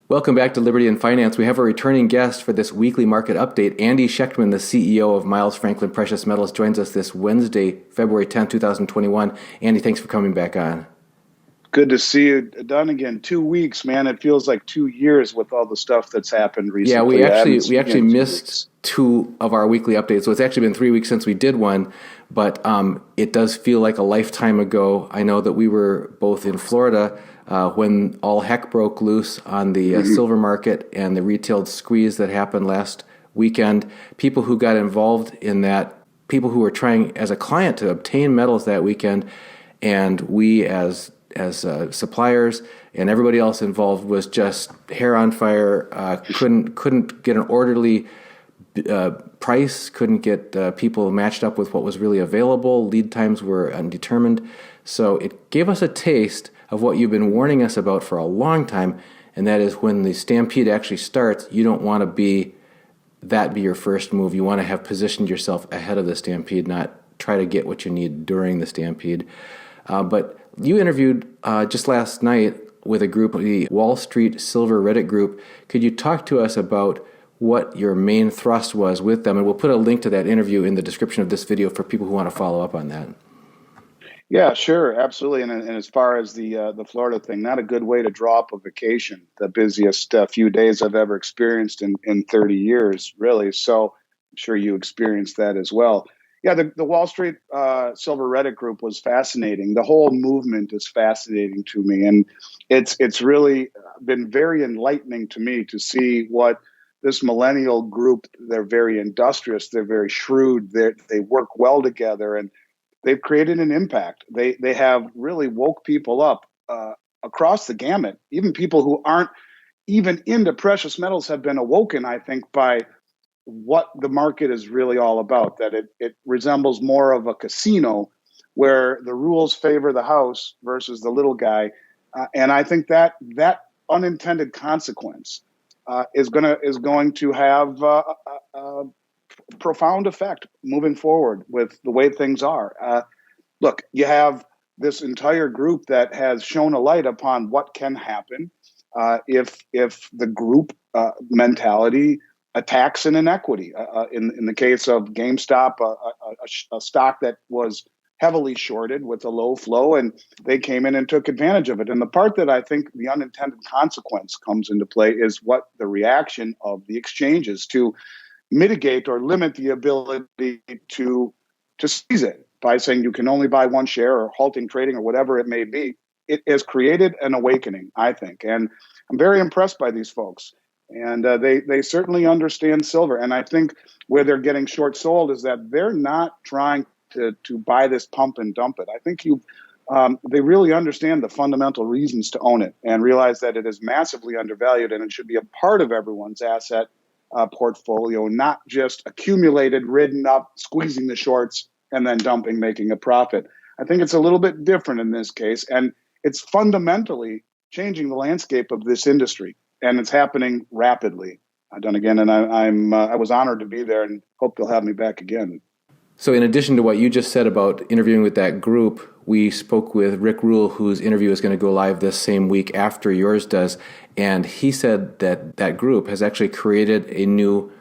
Welcome back to Liberty and Finance. We have a returning guest for this weekly market update. Andy Schectman, the CEO of Miles Franklin Precious Metals, joins us this Wednesday, February 10th, 2021. Andy, thanks for coming back on. Good to see you done again. 2 weeks, man. It feels like 2 years with all the stuff that's happened recently. Yeah, we actually missed 2 of our weekly updates. So it's actually been 3 weeks since we did one, but it does feel like a lifetime ago. I know that we were both in Florida when all heck broke loose on the silver market and the retail squeeze that happened last weekend. People who got involved in that, people who were trying as a client to obtain metals that weekend, and we as suppliers and everybody else involved was just hair on fire. Couldn't get an orderly price. Couldn't get people matched up with what was really available. Lead times were undetermined. So it gave us a taste of what you've been warning us about for a long time, and that is when the stampede actually starts, you don't want to be your first move. You want to have positioned yourself ahead of the stampede, not try to get what you need during the stampede. But you interviewed just last night with a group, the WallStreetSilver Reddit group. Could you talk to us about what your main thrust was with them? And we'll put a link to that interview in the description of this video for people who want to follow up on that. Yeah, sure, absolutely. And as far as the Florida thing, not a good way to draw up a vacation. The busiest few days I've ever experienced in 30 years, really. So I'm sure you experienced that as well. Yeah, the Wall Street Silver Reddit group was fascinating. The whole movement is fascinating to me, and it's really been very enlightening to me to see what this millennial group. They're very industrious. They're very shrewd. They work well together, and they've created an impact. They have really woke people up across the gamut. Even people who aren't even into precious metals have been awoken, I think, by what the market is really all about, that it resembles more of a casino where the rules favor the house versus the little guy. And I think that unintended consequence is going to have a profound effect moving forward with the way things are. Look, you have this entire group that has shown a light upon what can happen if the group mentality attacks an inequity. In the case of GameStop, a stock that was heavily shorted with a low flow, and they came in and took advantage of it. And the part that I think the unintended consequence comes into play is what the reaction of the exchanges to mitigate or limit the ability to seize it by saying you can only buy one share or halting trading or whatever it may be. It has created an awakening, I think. And I'm very impressed by these folks. And they certainly understand silver. And I think where they're getting short sold is that they're not trying to buy this pump and dump it. I think they really understand the fundamental reasons to own it and realize that it is massively undervalued and it should be a part of everyone's asset portfolio, not just accumulated, ridden up, squeezing the shorts, and then dumping, making a profit. I think it's a little bit different in this case, and it's fundamentally changing the landscape of this industry. And it's happening rapidly. I've done again, and I was honored to be there, and hope they'll have me back again. So, in addition to what you just said about interviewing with that group, we spoke with Rick Rule, whose interview is going to go live this same week after yours does, and he said that group has actually created a new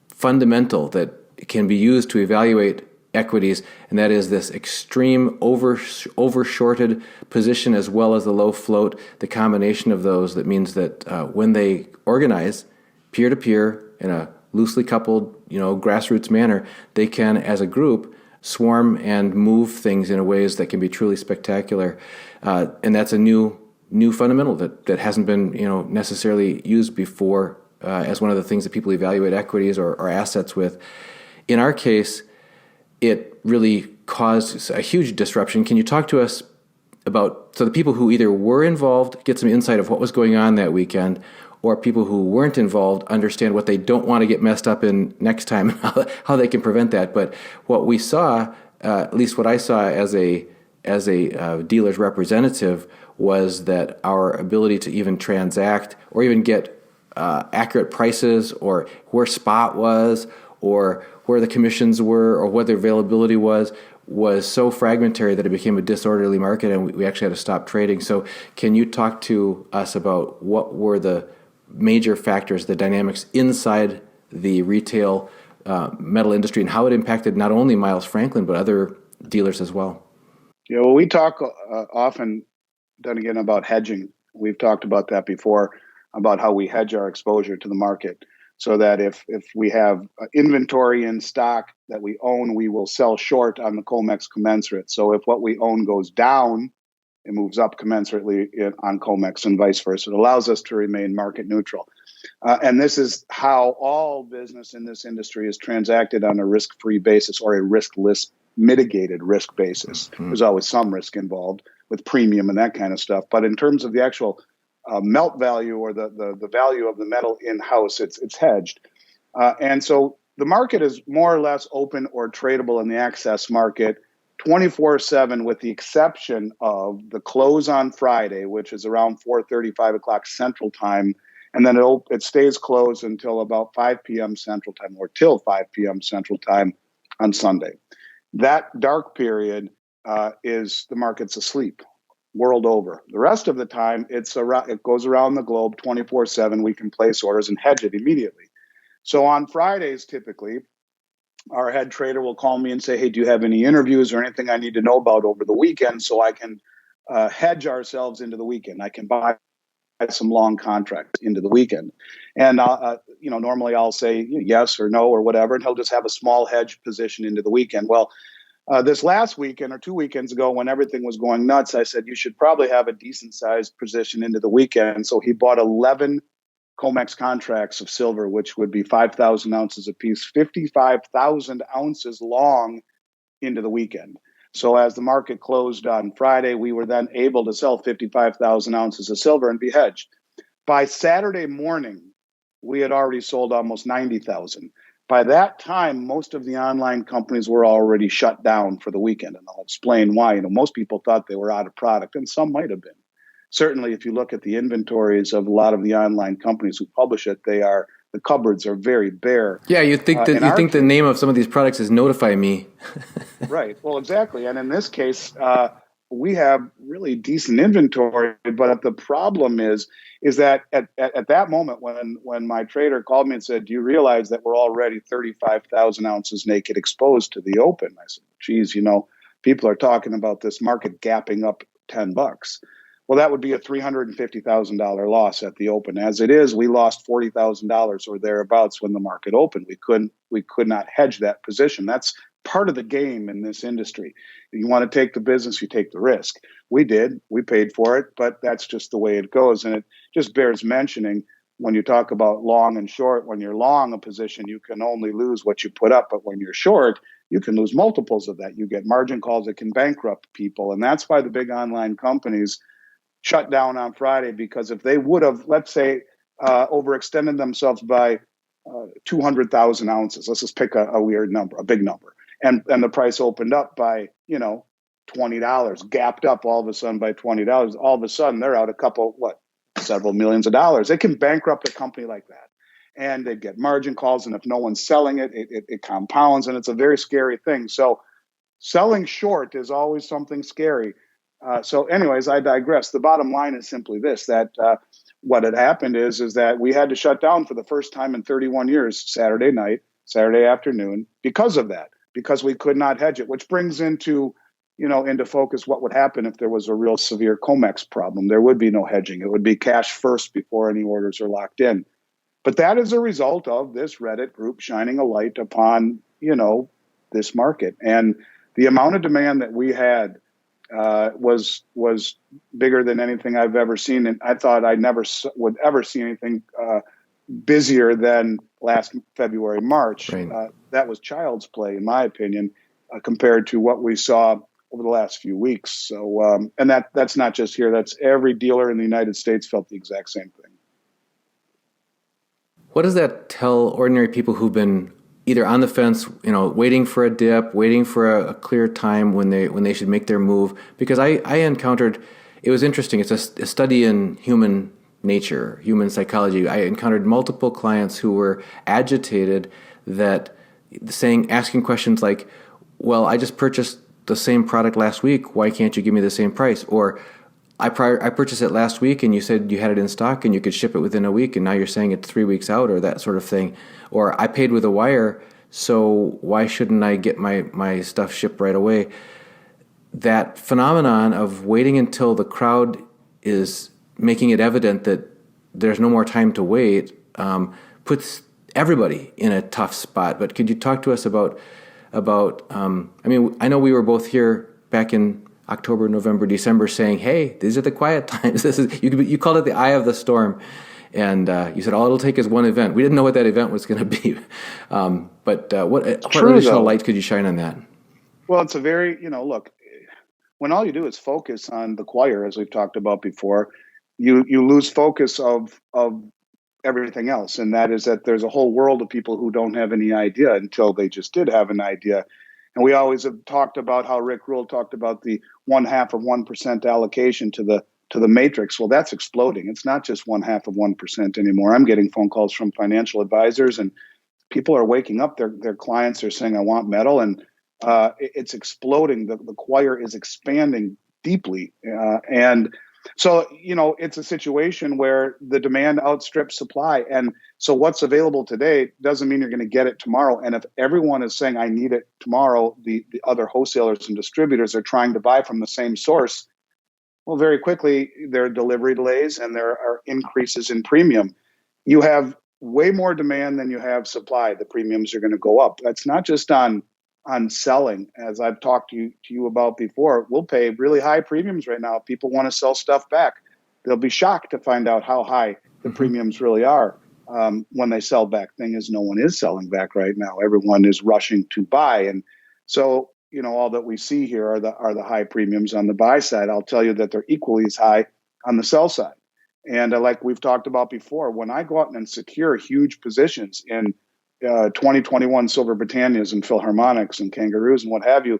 fundamental that can be used to evaluate equities, and that is this extreme over-shorted position as well as the low float, the combination of those. That means that when they organize peer-to-peer in a loosely coupled, grassroots manner, they can, as a group, swarm and move things in ways that can be truly spectacular. And that's a new fundamental that hasn't been, necessarily used before as one of the things that people evaluate equities or assets with. In our case, it really caused a huge disruption. Can you talk to us about, so the people who either were involved get some insight of what was going on that weekend, or people who weren't involved understand what they don't want to get messed up in next time, how they can prevent that. But what we saw, at least what I saw as a dealer's representative, was that our ability to even transact or even get accurate prices, or where spot was, or where the commissions were, or what their availability was so fragmentary that it became a disorderly market, and we actually had to stop trading. So can you talk to us about what were the major factors, the dynamics inside the retail metal industry, and how it impacted not only Miles Franklin but other dealers as well. Yeah, well, we talk often, then again, about hedging. We've talked about that before, about how we hedge our exposure to the market, so that if we have inventory in stock that we own, we will sell short on the COMEX commensurate. So if what we own goes down, it moves up commensurately on COMEX and vice versa. It allows us to remain market neutral. And this is how all business in this industry is transacted on a risk-free basis or a riskless mitigated risk basis. Mm-hmm. There's always some risk involved with premium and that kind of stuff. But in terms of the actual melt value or the value of the metal in-house, it's hedged. And so the market is more or less open or tradable in the access market 24/7, with the exception of the close on Friday, which is around 4:30, 5 o'clock Central Time. And then it stays closed until about 5 p.m. Central Time, or till 5 p.m. Central Time on Sunday. That dark period is the market's asleep world over. The rest of the time, it goes around the globe 24/7. We can place orders and hedge it immediately. So on Fridays, typically, our head trader will call me and say, hey, do you have any interviews or anything I need to know about over the weekend so I can hedge ourselves into the weekend? I can buy some long contracts into the weekend. And, normally I'll say yes or no or whatever, and he'll just have a small hedge position into the weekend. Well, this last weekend or 2 weekends ago, when everything was going nuts, I said, you should probably have a decent sized position into the weekend. So he bought 11 COMEX contracts of silver, which would be 5,000 ounces apiece, 55,000 ounces long into the weekend. So as the market closed on Friday, we were then able to sell 55,000 ounces of silver and be hedged. By Saturday morning, we had already sold almost 90,000. By that time, most of the online companies were already shut down for the weekend, and I'll explain why. Most people thought they were out of product, and some might have been. Certainly, if you look at the inventories of a lot of the online companies who publish it, the cupboards are very bare. Yeah, you think the name of some of these products is Notify Me. Right. Well, exactly. And in this case, we have really decent inventory, but the problem is that at that moment when my trader called me and said, do you realize that we're already 35,000 ounces naked exposed to the open? I said, geez, people are talking about this market gapping up $10. Well, that would be a $350,000 loss at the open. As it is, we lost $40,000 or thereabouts when the market opened. We could not hedge that position. That's part of the game in this industry. You want to take the business, you take the risk. We did. We paid for it, but that's just the way it goes. And it just bears mentioning when you talk about long and short. When you're long a position, you can only lose what you put up. But when you're short, you can lose multiples of that. You get margin calls that can bankrupt people. And that's why the big online companies shut down on Friday, because if they would have, let's say, overextended themselves by 200,000 ounces, let's just pick a weird number, a big number, and the price opened up by, $20, gapped up all of a sudden by $20, all of a sudden they're out several millions of dollars. It can bankrupt a company like that. And they get margin calls, and if no one's selling it, it compounds, and it's a very scary thing. So selling short is always something scary. So anyways, I digress. The bottom line is simply this, that what had happened is that we had to shut down for the first time in 31 years, Saturday night, Saturday afternoon, because of that, because we could not hedge it, which brings into focus what would happen if there was a real severe COMEX problem. There would be no hedging. It would be cash first before any orders are locked in. But that is a result of this Reddit group shining a light upon, this market. And the amount of demand that we had was bigger than anything I've ever seen, and I thought I never would ever see anything busier than last February, March. Right. That was child's play, in my opinion, compared to what we saw over the last few weeks. So, and that's not just here; that's every dealer in the United States felt the exact same thing. What does that tell ordinary people who've been either on the fence, waiting for a dip, waiting for a clear time when they should make their move? Because I encountered, it was interesting. It's a study in human nature, human psychology. I encountered multiple clients who were agitated, asking questions like, "Well, I just purchased the same product last week. Why can't you give me the same price?" Or, I purchased it last week, and you said you had it in stock and you could ship it within a week, and now you're saying it's 3 weeks out, or that sort of thing. Or I paid with a wire, so why shouldn't I get my stuff shipped right away? That phenomenon of waiting until the crowd is making it evident that there's no more time to wait puts everybody in a tough spot. But could you talk to us about I mean, I know we were both here back in October, November, December saying, hey, these are the quiet times. This is you called it the eye of the storm. And you said all it'll take is one event. We didn't know what that event was going to be. But what additional light could you shine on that? Well, it's a very, look, when all you do is focus on the choir, as we've talked about before, you lose focus of everything else. And that is that there's a whole world of people who don't have any idea until they just did have an idea. And we always have talked about how Rick Rule talked about the 0.5% allocation to the matrix. Well, that's exploding. It's not just 0.5% anymore. I'm getting phone calls from financial advisors, and people are waking up. Their clients are saying, I want metal. And it's exploding. The choir is expanding deeply. And so, it's a situation where the demand outstrips supply. And so what's available today doesn't mean you're going to get it tomorrow. And if everyone is saying, I need it tomorrow, the other wholesalers and distributors are trying to buy from the same source. Well, very quickly, there are delivery delays and there are increases in premium. You have way more demand than you have supply. The premiums are going to go up. That's not just on selling, as I've talked to you about before. We'll pay really high premiums right now. If people want to sell stuff back, they'll be shocked to find out how high the premiums really are when they sell back. Thing is, no one is selling back right now. Everyone is rushing to buy. And so, all that we see here are the high premiums on the buy side. I'll tell you that they're equally as high on the sell side. And like we've talked about before, when I go out and secure huge positions in 2021 Silver Britannias and Philharmonics and Kangaroos and what have you,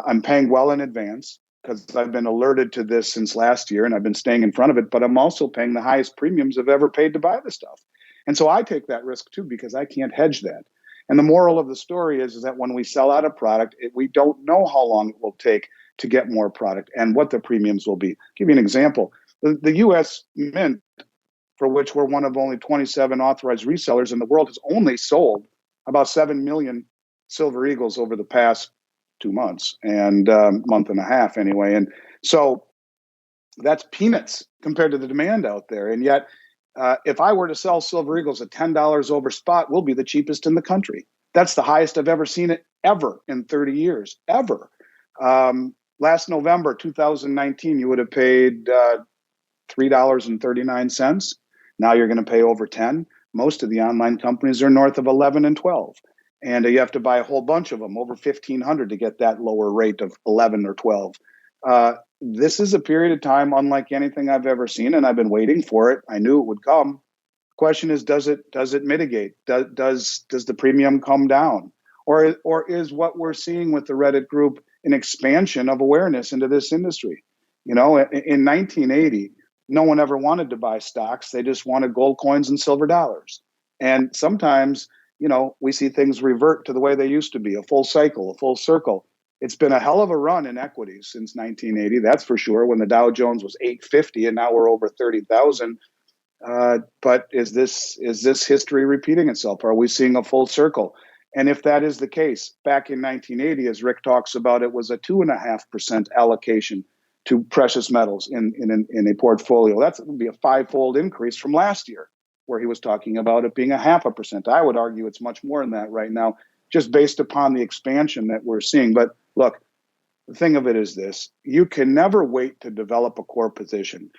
I'm paying well in advance because I've been alerted to this since last year and I've been staying in front of it, but I'm also paying the highest premiums I've ever paid to buy the stuff. And so I take that risk too because I can't hedge that. And the moral of the story is that when we sell out a product, we don't know how long it will take to get more product and what the premiums will be. I'll give you an example. The U.S. Mint, for which we're one of only 27 authorized resellers in the world, has only sold about 7 million Silver Eagles over the past 2 months and month and a half anyway. And so that's peanuts compared to the demand out there. And yet, if I were to sell Silver Eagles at $10 over spot, we'll be the cheapest in the country. That's the highest I've ever seen it ever in 30 years, ever. Last November, 2019, you would have paid $3.39. Now you're going to pay over 10. Most of the online companies are north of 11 and 12. And you have to buy a whole bunch of them, over 1,500 to get that lower rate of 11 or 12. This is a period of time unlike anything I've ever seen, and I've been waiting for it. I knew it would come. Question is, does it mitigate? Does the premium come down? Or is what we're seeing with the Reddit group an expansion of awareness into this industry? In 1980, no one ever wanted to buy stocks. They just wanted gold coins and silver dollars. And sometimes, we see things revert to the way they used to be, a full cycle, a full circle. It's been a hell of a run in equities since 1980, that's for sure, when the Dow Jones was 850 and now we're over 30,000. But is this history repeating itself? Are we seeing a full circle? And if that is the case, back in 1980, as Rick talks about, it was a 2.5% allocation to precious metals in a portfolio. That would be a 5-fold increase from last year, where he was talking about it being a 0.5%. I would argue it's much more than that right now, just based upon the expansion that we're seeing. But look, the thing of it is this: you can never wait to develop a core position.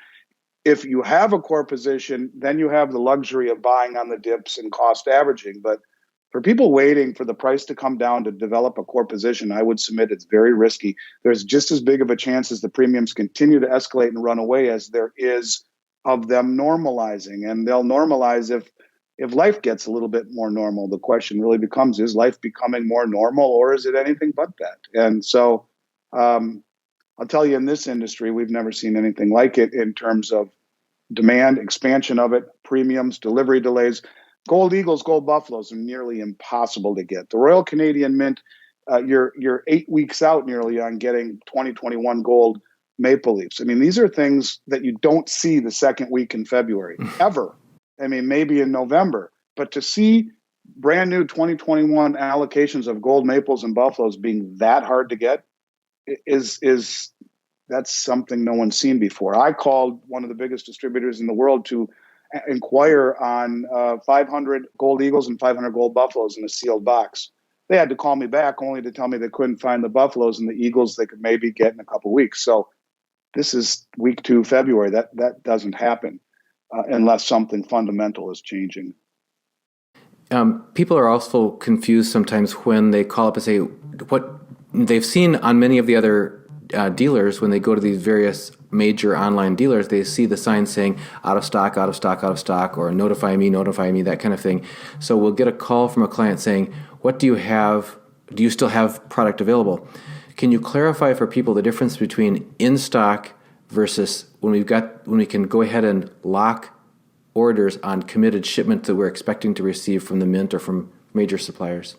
If you have a core position, then you have the luxury of buying on the dips and cost averaging. But for people waiting for the price to come down to develop a core position, I would submit it's very risky. There's just as big of a chance as the premiums continue to escalate and run away as there is of them normalizing. And they'll normalize if life gets a little bit more normal. The question really becomes, is life becoming more normal, or is it anything but that? And so I'll tell you, in this industry, we've never seen anything like it in terms of demand, expansion of it, premiums, delivery delays. Gold Eagles, Gold Buffaloes are nearly impossible to get. The Royal Canadian Mint, you're 8 weeks out nearly on getting 2021 gold maple leafs. I mean, these are things that you don't see the second week in February, ever. I mean, maybe in November. But to see brand new 2021 allocations of gold maples and buffaloes being that hard to get is that's something no one's seen before. I called one of the biggest distributors in the world to inquire on 500 gold eagles and 500 gold buffaloes in a sealed box. They had to call me back only to tell me they couldn't find the buffaloes, and the eagles they could maybe get in a couple of weeks. So this is week 2, February. That doesn't happen unless something fundamental is changing. People are also confused sometimes when they call up and say what they've seen on many of the other dealers. When they go to these various major online dealers, they see the sign saying out of stock, out of stock, out of stock, or notify me, that kind of thing. So we'll get a call from a client saying, what do you have? Do you still have product available? Can you clarify for people the difference between in stock versus when we can go ahead and lock orders on committed shipment that we're expecting to receive from the mint or from major suppliers?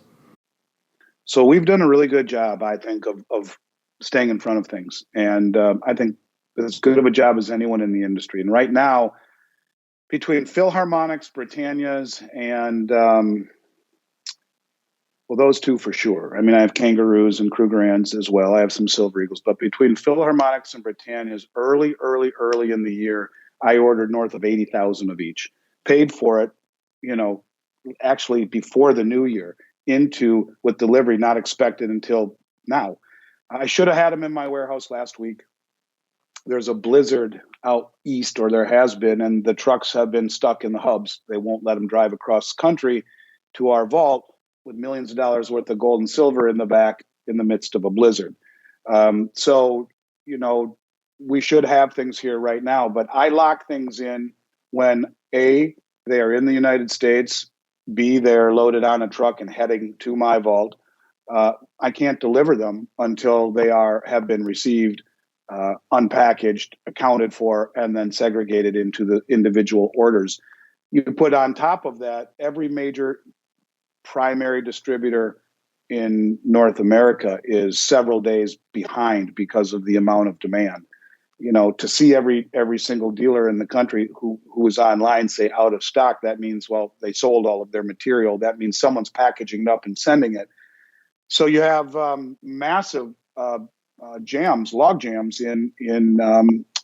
So we've done a really good job, I think, of staying in front of things. And I think as good of a job as anyone in the industry. And right now, between Philharmonics, Britannias, and those two for sure. I mean, I have Kangaroos and Krugerrands as well. I have some Silver Eagles. But between Philharmonics and Britannias, early in the year, I ordered north of 80,000 of each. Paid for it, actually before the new year, with delivery not expected until now. I should have had them in my warehouse last week. There's a blizzard out east, or there has been, and the trucks have been stuck in the hubs. They won't let them drive across the country to our vault with millions of dollars worth of gold and silver in the back in the midst of a blizzard. So, we should have things here right now, but I lock things in when A, they are in the United States, B, they're loaded on a truck and heading to my vault. I can't deliver them until they have been received, unpackaged, accounted for, and then segregated into the individual orders. You put on top of that, every major primary distributor in North America is several days behind because of the amount of demand. To see every single dealer in the country who is online say out of stock, that means, well, they sold all of their material. That means someone's packaging it up and sending it. So you have massive log jams in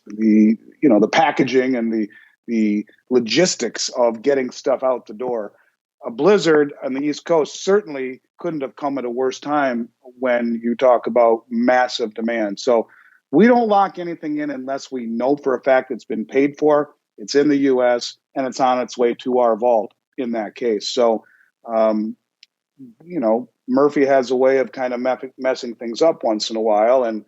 the packaging and the logistics of getting stuff out the door. A blizzard on the East Coast certainly couldn't have come at a worse time when you talk about massive demand. So we don't lock anything in unless we know for a fact it's been paid for, it's in the U.S., and it's on its way to our vault in that case. So, Murphy has a way of kind of messing things up once in a while. And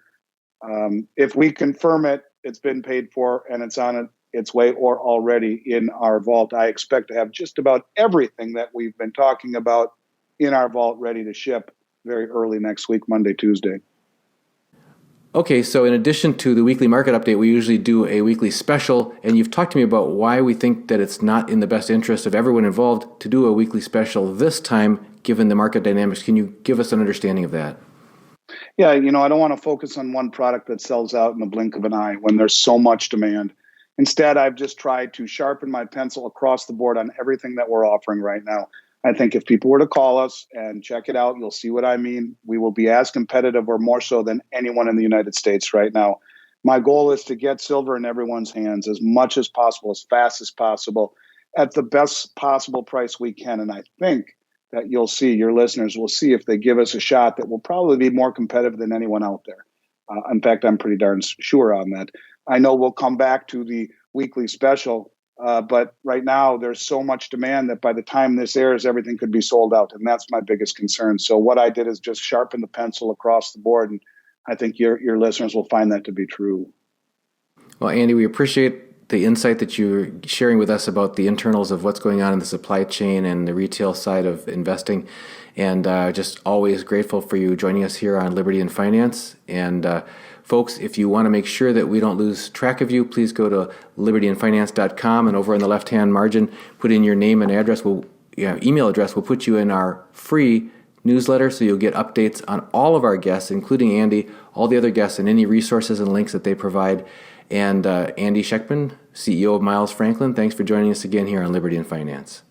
if we confirm it's been paid for and it's on its way or already in our vault, I expect to have just about everything that we've been talking about in our vault ready to ship very early next week, Monday, Tuesday. Okay, so in addition to the weekly market update, we usually do a weekly special, and you've talked to me about why we think that it's not in the best interest of everyone involved to do a weekly special this time, given the market dynamics. Can you give us an understanding of that? Yeah, I don't want to focus on one product that sells out in the blink of an eye when there's so much demand. Instead, I've just tried to sharpen my pencil across the board on everything that we're offering right now. I think if people were to call us and check it out, you'll see what I mean. We will be as competitive or more so than anyone in the United States right now. My goal is to get silver in everyone's hands as much as possible, as fast as possible, at the best possible price we can. And I think that your listeners will see, if they give us a shot, that we'll probably be more competitive than anyone out there. In fact, I'm pretty darn sure on that. I know we'll come back to the weekly special, but right now there's so much demand that by the time this airs, everything could be sold out. And that's my biggest concern. So what I did is just sharpen the pencil across the board. And I think your listeners will find that to be true. Well, Andy, we appreciate the insight that you're sharing with us about the internals of what's going on in the supply chain and the retail side of investing. And just always grateful for you joining us here on Liberty and Finance. And folks, if you want to make sure that we don't lose track of you, please go to libertyandfinance.com, and over on the left-hand margin, put in your name and address. Email address. We'll put you in our free newsletter so you'll get updates on all of our guests, including Andy, all the other guests, and any resources and links that they provide. And Andy Schectman, CEO of Miles Franklin, thanks for joining us again here on Liberty and Finance.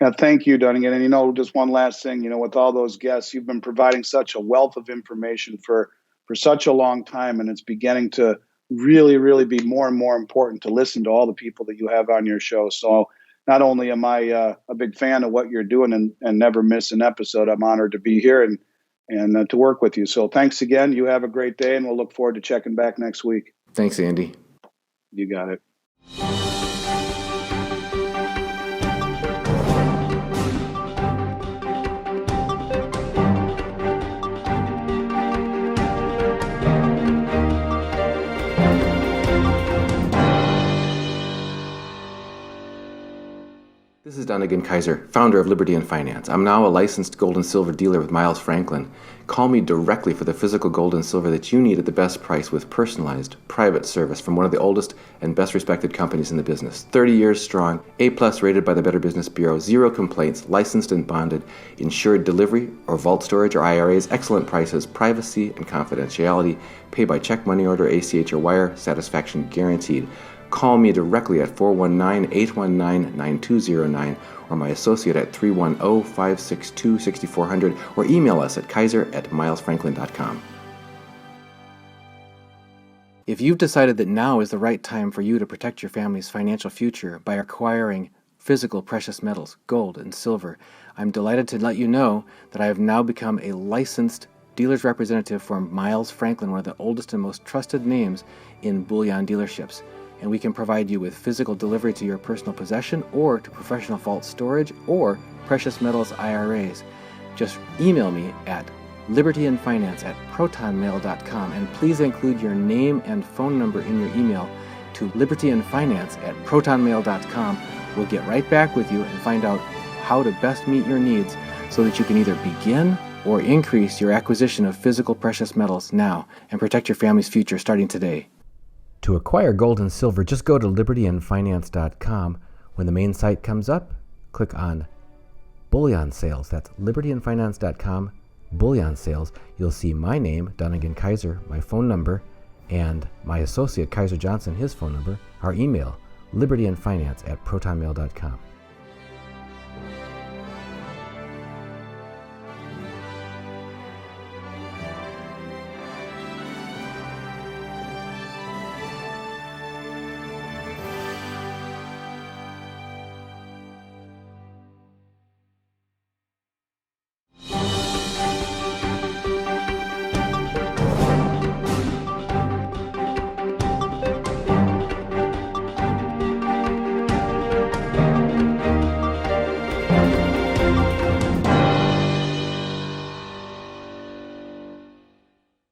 Yeah, thank you, Dunnigan. And, just one last thing, with all those guests, you've been providing such a wealth of information for such a long time, and it's beginning to really, really be more and more important to listen to all the people that you have on your show. So not only am I a big fan of what you're doing and never miss an episode, I'm honored to be here and to work with you. So thanks again. You have a great day, and we'll look forward to checking back next week. Thanks, Andy. You got it. This is Dunnigan Kaiser, founder of Liberty and Finance. I'm now a licensed gold and silver dealer with Miles Franklin. Call me directly for the physical gold and silver that you need at the best price with personalized, private service from one of the oldest and best respected companies in the business. 30 years strong, A+ rated by the Better Business Bureau, 0 complaints, licensed and bonded, insured delivery or vault storage or IRAs, excellent prices, privacy and confidentiality, pay by check, money order, ACH or wire, satisfaction guaranteed. Call me directly at 419-819-9209 or my associate at 310-562-6400 or email us at kaiser@milesfranklin.com. If you've decided that now is the right time for you to protect your family's financial future by acquiring physical precious metals, gold and silver, I'm delighted to let you know that I have now become a licensed dealer's representative for Miles Franklin, one of the oldest and most trusted names in bullion dealerships. And we can provide you with physical delivery to your personal possession or to professional vault storage or precious metals IRAs. Just email me at libertyandfinance@protonmail.com and please include your name and phone number in your email to libertyandfinance@protonmail.com. We'll get right back with you and find out how to best meet your needs so that you can either begin or increase your acquisition of physical precious metals now and protect your family's future starting today. To acquire gold and silver, just go to libertyandfinance.com. When the main site comes up, click on Bullion Sales. That's libertyandfinance.com, Bullion Sales. You'll see my name, Dunnigan Kaiser, my phone number, and my associate, Kaiser Johnson, his phone number, our email, libertyandfinance@protonmail.com.